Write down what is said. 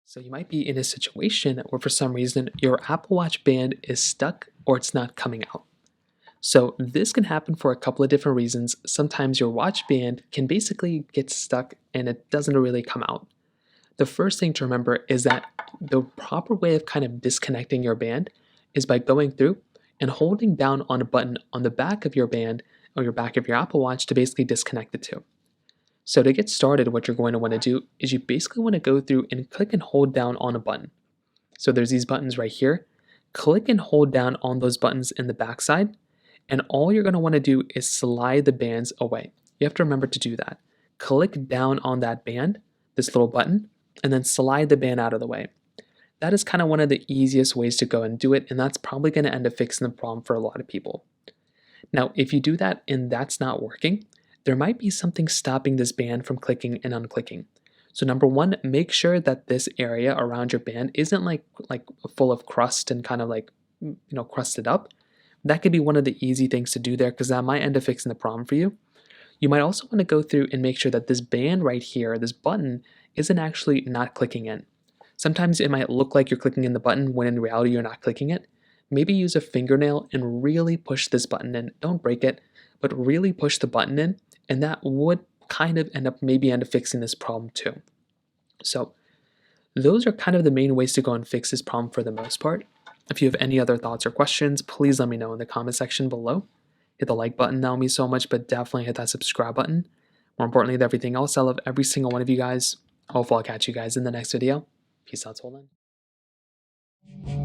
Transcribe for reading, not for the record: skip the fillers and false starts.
So you might be in a situation where for some reason your Apple Watch band is stuck or it's not coming out. So this can happen for a couple of different reasons. Sometimes your watch band can basically get stuck and it doesn't really come out. The first thing to remember is that the proper way of kind of disconnecting your band is by going through and holding down on a button on the back of your band or your back of your Apple Watch to basically disconnect the two. So to get started, what you're going to want to do is you basically want to go through and click and hold down on a button. So there's these buttons right here. Click and hold down on those buttons in the backside, and all you're going to want to do is slide the bands away. You have to remember to do that. Click down on that band, this little button, and then slide the band out of the way. That is kind of one of the easiest ways to go and do it, and that's probably going to end up fixing the problem for a lot of people. Now, if you do that and that's not working, there might be something stopping this band from clicking and unclicking. So number one, make sure that this area around your band isn't like full of crust and kind of like crusted up. That could be one of the easy things to do there because that might end up fixing the problem for you. You might also want to go through and make sure that this band right here, this button, isn't actually not clicking in. Sometimes it might look like you're clicking in the button when in reality you're not clicking it. Maybe use a fingernail and really push this button in. Don't break it, but really push the button in, and that would kind of end up fixing this problem too. So those are kind of the main ways to go and fix this problem for the most part. If you have any other thoughts or questions, please let me know in the comment section below. Hit the like button, that would mean so much, but definitely hit that subscribe button. More importantly than everything else, I love every single one of you guys. Hopefully I'll catch you guys in the next video. Peace out, till then.